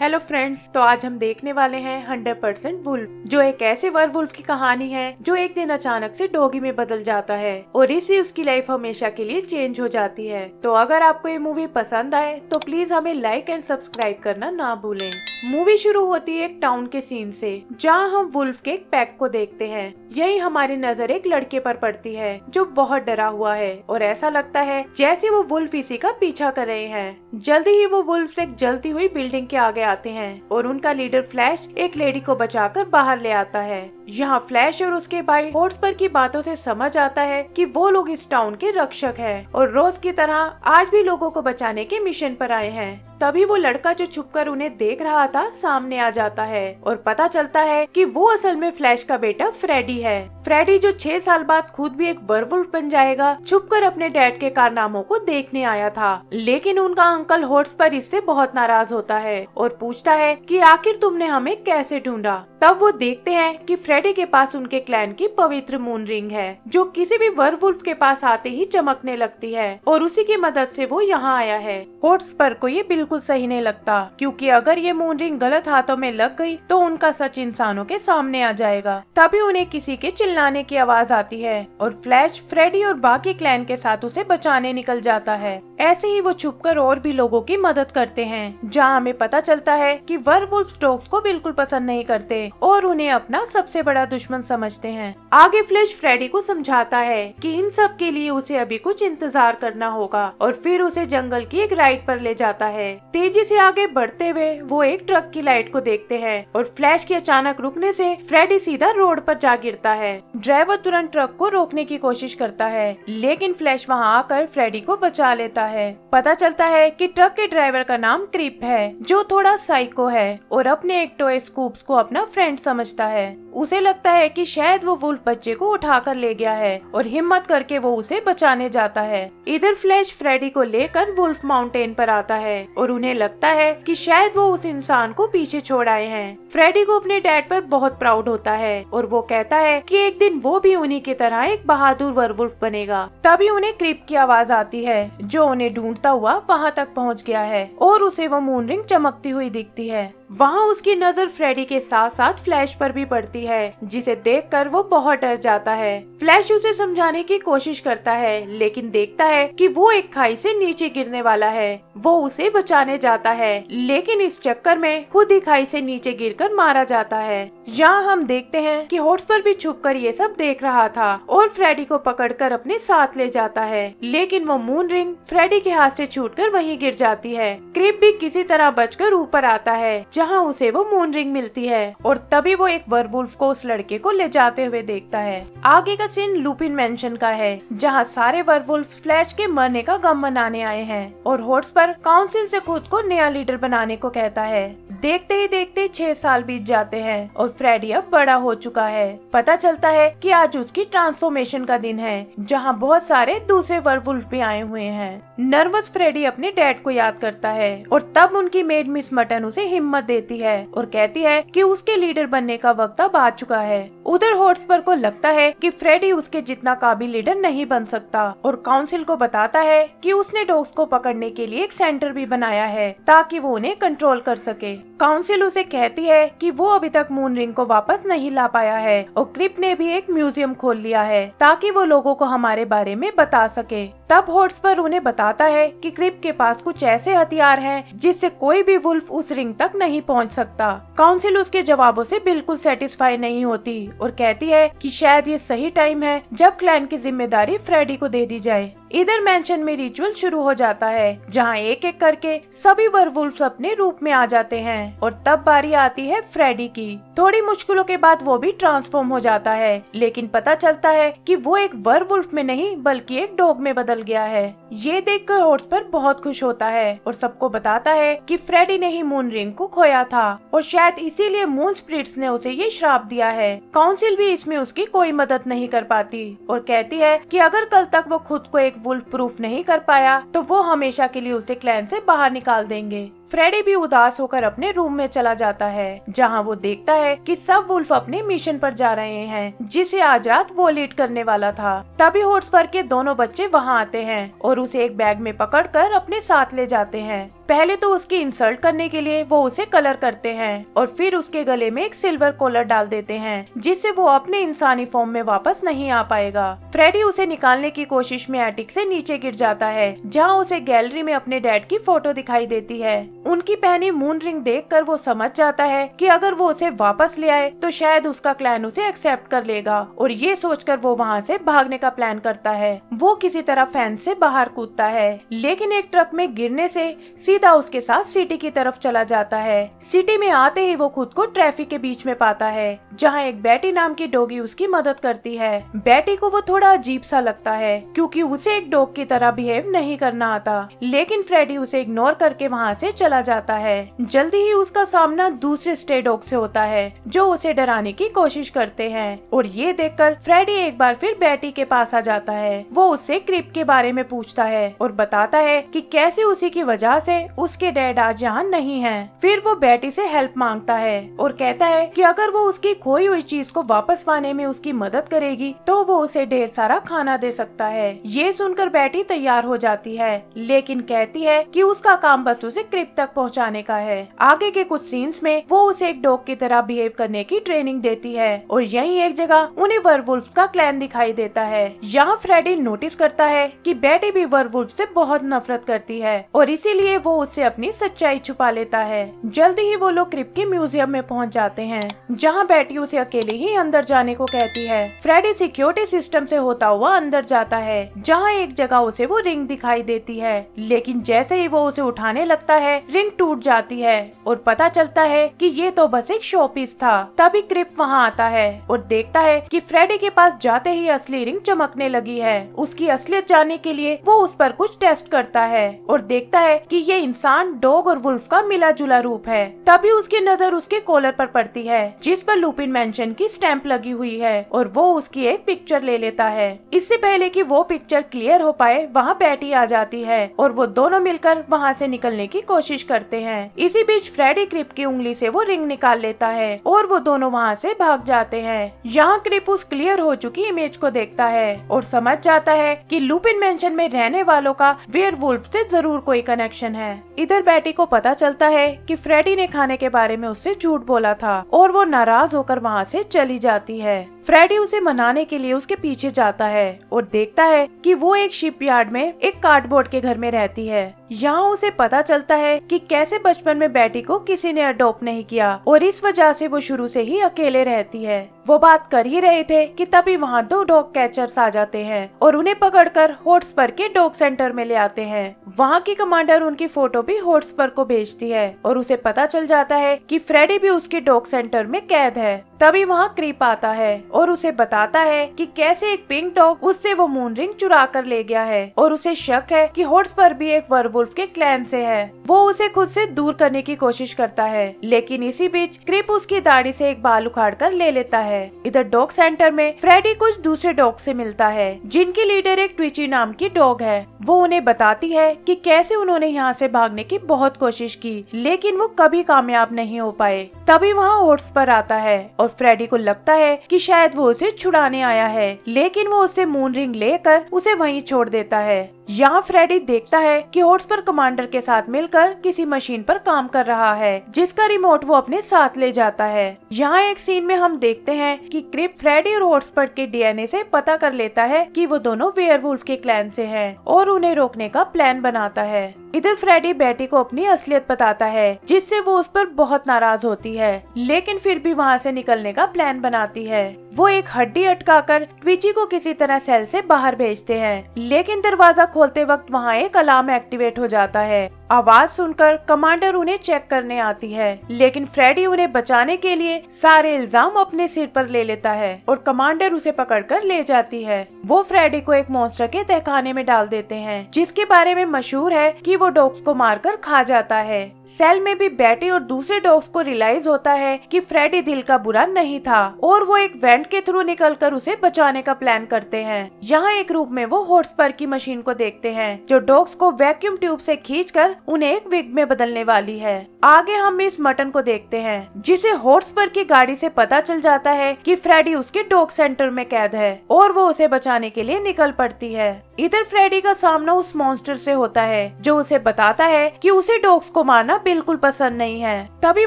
Hello friends, तो आज हम देखने वाले हैं 100% वुल्फ, जो एक ऐसे वुल्फ की कहानी है जो एक दिन अचानक से डॉगी में बदल जाता है और इससे उसकी लाइफ हमेशा के लिए चेंज हो जाती है। तो अगर आपको ये मूवी पसंद आए तो प्लीज हमें लाइक एंड सब्सक्राइब करना ना भूलें। मूवी शुरू होती है एक टाउन के सीन से, जहां हम वुल्फ के एक पैक को देखते हैं। यही हमारी नजर एक लड़के पर पड़ती है जो बहुत डरा हुआ है और ऐसा लगता है जैसे वो वुल्फ इसी का पीछा कर रहे हैं। जल्दी ही वो वुल्फ एक जलती हुई बिल्डिंग के आगे आते हैं और उनका लीडर फ्लैश एक लेडी को बचाकर बाहर ले आता है। यहाँ फ्लैश और उसके भाई हॉटस्पर की बातों से समझ आता है कि वो लोग इस टाउन के रक्षक हैं और रोज की तरह आज भी लोगों को बचाने के मिशन पर आए हैं। तभी वो लड़का जो छुपकर उन्हें देख रहा था सामने आ जाता है और पता चलता है कि वो असल में फ्लैश का बेटा फ्रेडी है। फ्रेडी जो 6 साल बाद खुद भी एक वुल्फ बन जाएगा, छुपकर अपने डैड के कारनामों को देखने आया था। लेकिन उनका अंकल हॉटस्पर इससे बहुत नाराज होता है और पूछता है कि आखिर तुमने हमें कैसे ढूंढा। तब वो देखते हैं कि फ्रेडी के पास उनके क्लैन की पवित्र मून रिंग है, जो किसी भी वुल्फ के पास आते ही चमकने लगती है और उसी की मदद से वो यहाँ आया है। हॉटस्पर को ये बिल्कुल सही नहीं लगता, क्योंकि अगर ये मून रिंग गलत हाथों में लग गई तो उनका सच इंसानों के सामने आ जाएगा। तभी उन्हें किसी के चिल्लाने की आवाज आती है और फ्लैश फ्रेडी और बाकी क्लैन के साथ उसे बचाने निकल जाता है। ऐसे ही वो छुपकर और भी लोगों की मदद करते हैं, जहाँ हमें पता चलता है कि वुल्फ डॉग्स को बिल्कुल पसंद नहीं करते और उन्हें अपना सबसे बड़ा दुश्मन समझते हैं। आगे फ्लैश फ्रेडी को समझाता है कि इन सब के लिए उसे अभी कुछ इंतजार करना होगा और फिर उसे जंगल की एक राइड पर ले जाता है। तेजी से आगे बढ़ते हुए वो एक ट्रक की लाइट को देखते हैं और फ्लैश के अचानक रुकने से फ्रेडी सीधा रोड पर जा गिरता है। ड्राइवर तुरंत ट्रक को रोकने की कोशिश करता है, लेकिन फ्लैश वहां आकर फ्रेडी को बचा लेता है। पता चलता है कि ट्रक के ड्राइवर का नाम क्रिप है, जो थोड़ा साइको है और अपने एक टॉय स्कूप्स को अपना फ्रेंड समझता है। उसे लगता है कि शायद वो वुल्फ बच्चे को उठाकर ले गया है और हिम्मत करके वो उसे बचाने जाता है। इधर फ्लैश फ्रेडी को लेकर वुल्फ माउंटेन पर आता है और उन्हें लगता है कि शायद वो उस इंसान को पीछे छोड़ आए हैं। फ्रेडी को अपने डैड पर बहुत प्राउड होता है और वो कहता है कि एक दिन वो भी उन्हीं की तरह एक बहादुर वुल्फ बनेगा। तभी उन्हें क्रिप की आवाज आती है, जो उन्हें ढूंढता हुआ वहाँ तक पहुँच गया है और उसे वो मून रिंग चमकती हुई दिखती है। वहाँ उसकी नजर फ्रेडी के साथ साथ फ्लैश पर भी पड़ती है, जिसे देखकर वो बहुत डर जाता है। फ्लैश उसे समझाने की कोशिश करता है, लेकिन देखता है कि वो एक खाई से नीचे गिरने वाला है। वो उसे बचाने जाता है, लेकिन इस चक्कर में खुद ही खाई से नीचे गिरकर मारा जाता है। यहाँ हम देखते हैं कि हॉटस्पर भी छुपकर ये सब देख रहा था और फ्रेडी को पकड़कर अपने साथ ले जाता है, लेकिन वो मून रिंग फ्रेडी के हाथ से छूटकर वहीं गिर जाती है। क्रिप भी किसी तरह बचकर ऊपर आता है, जहाँ उसे वो मून रिंग मिलती है और तभी वो एक वुल्फ को उस लड़के को ले जाते हुए देखता है। आगे का सीन लुपिन मेंशन का है, जहाँ सारे वुल्फ फ्लैश के मरने का गम मनाने आए हैं और हॉटस्पर काउंसिल से खुद को नया लीडर बनाने को कहता है। देखते ही देखते 6 साल बीत जाते हैं और फ्रेडी अब बड़ा हो चुका है। पता चलता है कि आज उसकी ट्रांसफॉर्मेशन का दिन है, जहाँ बहुत सारे दूसरे वुल्फ भी आए हुए हैं। नर्वस फ्रेडी अपने डैड को याद करता है और तब उनकी मेड मिस मटन उसे हिम्मत देती है और कहती है कि उसके लीडर बनने का वक्त अब आ चुका है। उधर हॉटस्पर को लगता है कि फ्रेडी उसके जितना काबिल लीडर नहीं बन सकता और काउंसिल को बताता है कि उसने डॉग्स को पकड़ने के लिए एक सेंटर भी बनाया है ताकि वो उन्हें कंट्रोल कर सके। काउंसिल उसे कहती है कि वो अभी तक मून रिंग को वापस नहीं ला पाया है और क्रिप ने भी एक म्यूजियम खोल लिया है ताकि वो लोगों को हमारे बारे में बता सके। तब हॉटस्पर उन्हें बताता है कि क्रिप के पास कुछ ऐसे हथियार हैं जिससे कोई भी वुल्फ उस रिंग तक नहीं पहुंच सकता। काउंसिल उसके जवाबों से बिल्कुल सेटिस्फाई नहीं होती और कहती है कि शायद ये सही टाइम है जब क्लैन की जिम्मेदारी फ्रेडी को दे दी जाए। इधर मेंशन में रिचुअल शुरू हो जाता है, जहाँ एक एक करके सभी वुल्फ अपने रूप में आ जाते हैं और तब बारी आती है फ्रेडी की। थोड़ी मुश्किलों के बाद वो भी ट्रांसफॉर्म हो जाता है, लेकिन पता चलता है कि वो एक वुल्फ में नहीं बल्कि एक डॉग में बदल गया है। ये देखकर हॉटस्पर बहुत खुश होता है और सबको बताता है कि फ्रेडी ने ही मून रिंग को खोया था और शायद इसीलिए मून स्पिरिट्स ने उसे ये श्राप दिया है। काउंसिल भी इसमें उसकी कोई मदद नहीं कर पाती और कहती है कि अगर कल तक वो खुद को एक वुल्फ प्रूफ नहीं कर पाया तो वो हमेशा के लिए उसे क्लैन से बाहर निकाल देंगे। फ्रेडी भी उदास होकर अपने रूम में चला जाता है, जहाँ वो देखता है कि सब वुल्फ अपने मिशन पर जा रहे हैं, जिसे आज रात वो लीड करने वाला था। तभी हॉटस्पर के दोनों बच्चे वहाँ आते हैं और उसे एक बैग में पकड़कर अपने साथ ले जाते हैं। पहले तो उसकी इंसल्ट करने के लिए वो उसे कलर करते हैं और फिर उसके गले में एक सिल्वर कॉलर डाल देते हैं जिससे वो अपने इंसानी फॉर्म में वापस नहीं आ पाएगा। फ्रेडी उसे निकालने की कोशिश में एटिक से नीचे गिर जाता है जहाँ उसे गैलरी में अपने डैड की फोटो दिखाई देती है। उनकी पहनी मून रिंग देखकर वो समझ जाता है कि अगर वो उसे वापस ले आए तो शायद उसका क्लैन उसे एक्सेप्ट कर लेगा और ये सोचकर वो वहाँ से भागने का प्लान करता है। वो किसी तरह फैंस से बाहर कूदता है लेकिन एक ट्रक में गिरने से सीधा उसके साथ सिटी की तरफ चला जाता है। सिटी में आते ही वो खुद को ट्रैफिक के बीच में पाता है जहाँ एक बैटी नाम की डॉगी उसकी मदद करती है। बैटी को वो थोड़ा अजीब सा लगता है क्योंकि उसे एक डॉग की तरह बिहेव नहीं करना आता, लेकिन फ्रेडी उसे इग्नोर करके वहाँ से चला जाता है। जल्दी ही उसका सामना दूसरे स्टे डॉग से होता है जो उसे डराने की कोशिश करते हैं और ये देखकर फ्रेडी एक बार फिर बैटी के पास आ जाता है। वो उससे क्रिप के बारे में पूछता है और बताता है कि कैसे उसी की वजह से उसके डैड आज यहाँ नहीं हैं। फिर वो बैटी से हेल्प मांगता है और कहता है कि अगर वो उसकी खोई हुई चीज को वापस पाने में उसकी मदद करेगी तो वो उसे ढेर सारा खाना दे सकता है। ये सुनकर बैटी तैयार हो जाती है लेकिन कहती है कि उसका काम बस उसे क्रिप तक पहुँचाने का है। आगे के कुछ सीन्स में वो उसे एक डॉग की तरह बिहेव करने की ट्रेनिंग देती है और यहीं एक जगह उन्हें वर्वुल्फ का क्लैन दिखाई देता है। यहाँ फ्रेडी नोटिस करता है कि बैटी भी वर्वुल्फ से बहुत नफरत करती है और इसीलिए वो उससे अपनी सच्चाई छुपा लेता है। जल्दी ही वो लोग क्रिप के म्यूजियम में पहुंच जाते हैं जहां बैटी उसे अकेले ही अंदर जाने को कहती है। फ्रेडी सिक्योरिटी सिस्टम से होता हुआ अंदर जाता है जहां एक जगह उसे वो रिंग दिखाई देती है, लेकिन जैसे ही वो उसे उठाने लगता है रिंग टूट जाती है और पता चलता है कि ये तो बस एक शो पीस था। तभी क्रिप वहाँ आता है और देखता है कि फ्रेडी के पास जाते ही असली रिंग चमकने लगी है। उसकी असलियत जानने के लिए वो उस पर कुछ टेस्ट करता है और देखता है कि ये इंसान, डॉग और वुल्फ का मिला जुला रूप है। तभी उसकी नजर उसके कॉलर पर पड़ती है जिस पर लुपिन मेंशन की स्टैंप लगी हुई है और वो उसकी एक पिक्चर ले लेता है। इससे पहले कि वो पिक्चर क्लियर हो पाए वहाँ बैटी आ जाती है और वो दोनों मिलकर वहाँ से निकलने की कोशिश करते हैं। इसी बीच फ्रेडी क्रिप की उंगली से वो रिंग निकाल लेता है और वो दोनों वहाँ से भाग जाते हैं। यहाँ क्रिप उस क्लियर हो चुकी इमेज को देखता है और समझ जाता है कि लुपिन मेंशन में रहने वालों का वेयरवुल्फ से जरूर कोई कनेक्शन है। इधर बैटी को पता चलता है कि फ्रेडी ने खाने के बारे में उससे झूठ बोला था और वो नाराज होकर वहाँ से चली जाती है। फ्रेडी उसे मनाने के लिए उसके पीछे जाता है और देखता है कि वो एक शिपयार्ड में एक कार्डबोर्ड के घर में रहती है। यहाँ उसे पता चलता है कि कैसे बचपन में बैटी को किसी ने अडॉप्ट नहीं किया और इस वजह से वो शुरू से ही अकेले रहती है। वो बात कर ही रहे थे कि तभी वहाँ 2 डॉग कैचर्स आ जाते हैं और उन्हें पकड़कर हॉटस्पर के डॉग सेंटर में ले आते हैं। वहाँ की कमांडर उनकी फोटो भी हॉटस्पर को भेजती है और उसे पता चल जाता है कि फ्रेडी भी उसके डॉग सेंटर में कैद है। तभी वहाँ क्रीप आता है और उसे बताता है कि कैसे एक पिंक डॉग उससे वो मून रिंग चुरा कर ले गया है और उसे शक है कि हॉटस्पर भी एक वर्वुल्फ के क्लैन से है। वो उसे खुद से दूर करने की कोशिश करता है लेकिन इसी बीच क्रीप उसकी दाढ़ी से एक बाल उखाड़ कर ले लेता है। इधर डॉग सेंटर में फ्रेडी कुछ दूसरे डॉग से मिलता है जिनकी लीडर एक ट्विची नाम की डॉग है। वो उन्हें बताती है कि कैसे उन्होंने यहाँ से भागने की बहुत कोशिश की लेकिन वो कभी कामयाब नहीं हो पाए। तभी वहाँ हॉटस्पर आता है और फ्रेडी को लगता है कि शायद वो उसे छुड़ाने आया है, लेकिन वो उससे मून रिंग लेकर उसे वहीं छोड़ देता है। यहाँ फ्रेडी देखता है कि हॉटस्पर कमांडर के साथ मिलकर किसी मशीन पर काम कर रहा है जिसका रिमोट वो अपने साथ ले जाता है। यहाँ एक सीन में हम देखते हैं कि क्रिप फ्रेडी और हॉटस्पर के डीएनए से पता कर लेता है कि वो दोनों वेयरवुल्फ के क्लैन से हैं और उन्हें रोकने का प्लान बनाता है। इधर फ्रेडी बैटी को अपनी असलियत बताता है जिससे वो उस पर बहुत नाराज होती है, लेकिन फिर भी वहाँ से निकलने का प्लान बनाती है। वो एक हड्डी अटकाकर ट्विची को किसी तरह सेल से बाहर भेजते हैं, लेकिन दरवाजा खोलते वक्त वहाँ एक अलार्म एक्टिवेट हो जाता है। आवाज सुनकर कमांडर उन्हें चेक करने आती है, लेकिन फ्रेडी उन्हें बचाने के लिए सारे इल्जाम अपने सिर पर ले लेता है और कमांडर उसे पकड़कर ले जाती है। वो फ्रेडी को एक मॉन्स्टर के तहखाने में डाल देते हैं जिसके बारे में मशहूर है कि वो डॉग्स को मारकर खा जाता है। सेल में भी बैटी और दूसरे डॉग्स को रियलाइज होता है कि फ्रेडी दिल का बुरा नहीं था और वो एक वेंट के थ्रू निकलकर उसे बचाने का प्लान करते हैं। यहाँ एक रूप में वो हॉटस्पर की मशीन को देखते हैं जो डॉग्स को वैक्यूम ट्यूब से खींचकर उन्हें एक विग में बदलने वाली है। आगे हम मिस मटन को देखते हैं जिसे हॉटस्पर की गाड़ी से पता चल जाता है कि फ्रेडी उसके डॉग सेंटर में कैद है और वो उसे बचाने के लिए निकल पड़ती है। इधर फ्रेडी का सामना उस मॉन्स्टर से होता है जो उसे बताता है कि उसे डॉग्स को मारना बिल्कुल पसंद नहीं है। तभी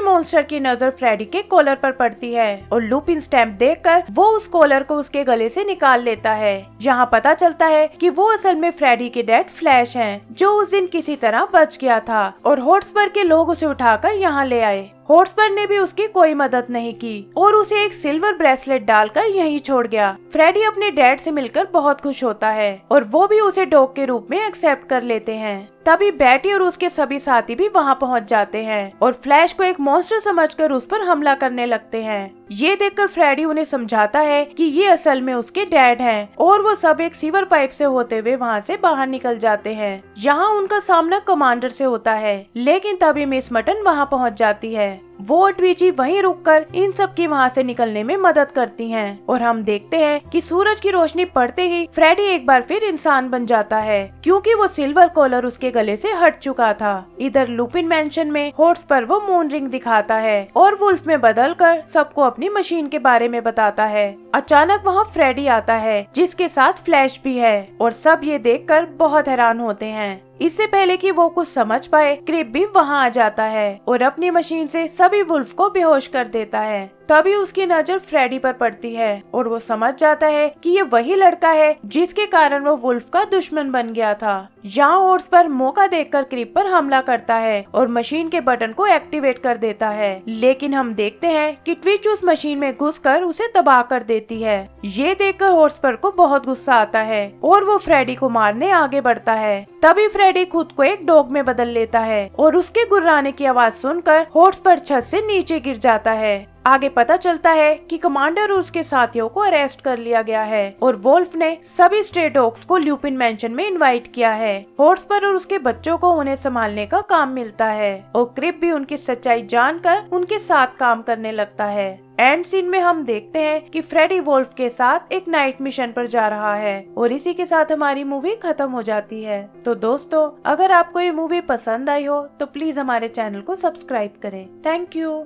मॉन्स्टर की नजर फ्रेडी के कॉलर पर पड़ती है और लुपिन स्टैम्प देखकर वो उस कॉलर को उसके गले से निकाल लेता है। यहाँ पता चलता है कि वो असल में फ्रेडी के डैड फ्लैश हैं, जो उस दिन किसी तरह बच गया था और हॉटस्पर के लोग उसे उठाकर यहाँ ले आए। हॉटस्पर ने भी उसकी कोई मदद नहीं की और उसे एक सिल्वर ब्रेसलेट डालकर यहीं छोड़ गया। फ्रेडी अपने डैड से मिलकर बहुत खुश होता है और वो भी उसे डॉग के रूप में एक्सेप्ट कर लेते हैं। तभी बैटी और उसके सभी साथी भी वहाँ पहुँच जाते हैं और फ्लैश को एक मॉन्स्टर समझकर उस पर हमला करने लगते हैं। ये देखकर फ्रेडी उन्हें समझाता है कि ये असल में उसके डैड हैं और वो सब एक सीवर पाइप से होते हुए वहाँ से बाहर निकल जाते हैं। यहाँ उनका सामना कमांडर से होता है, लेकिन तभी मिस मटन वहाँ पहुँच जाती है। वो और ट्विची वहीं रुककर इन सब की वहाँ से निकलने में मदद करती हैं और हम देखते हैं कि सूरज की रोशनी पड़ते ही फ्रेडी एक बार फिर इंसान बन जाता है क्योंकि वो सिल्वर कॉलर उसके गले से हट चुका था। इधर लुपिन मैंशन में हॉट्स पर वो मून रिंग दिखाता है और वुल्फ में बदलकर सबको अपनी मशीन के बारे में बताता है। अचानक वहाँ फ्रेडी आता है जिसके साथ फ्लैश भी है और सब ये देखकर बहुत हैरान होते हैं। इससे पहले कि वो कुछ समझ पाए, क्रिप भी वहाँ आ जाता है और अपनी मशीन से सभी वुल्फ को बेहोश कर देता है। तभी उसकी नजर फ्रेडी पर पड़ती है और वो समझ जाता है कि ये वही लड़का है जिसके कारण वो वुल्फ का दुश्मन बन गया था। यहाँ हॉर्स पर मौका देखकर क्रिप पर हमला करता है और मशीन के बटन को एक्टिवेट कर देता है, लेकिन हम देखते हैं कि ट्विच उस मशीन में घुसकर उसे तबाह कर देती है। ये देखकर हॉर्स पर को बहुत गुस्सा आता है और वो फ्रेडी को मारने आगे बढ़ता है। तभी फ्रेडी खुद को एक डॉग में बदल लेता है और उसके गुर्राने की आवाज सुनकर हॉर्स पर छत से नीचे गिर जाता है। आगे पता चलता है कि कमांडर और उसके साथियों को अरेस्ट कर लिया गया है और वोल्फ ने सभी स्ट्रे डॉग्स को ल्यूपिन मैंशन में इनवाइट किया है। हॉट्स्पर और उसके बच्चों को उन्हें संभालने का काम मिलता है और क्रिप भी उनकी सच्चाई जानकर उनके साथ काम करने लगता है। एंड सीन में हम देखते हैं कि फ्रेडी वोल्फ के साथ एक नाइट मिशन पर जा रहा है और इसी के साथ हमारी मूवी खत्म हो जाती है। तो दोस्तों, अगर आपको ये मूवी पसंद आई हो तो प्लीज हमारे चैनल को सब्सक्राइब करें। Thank you.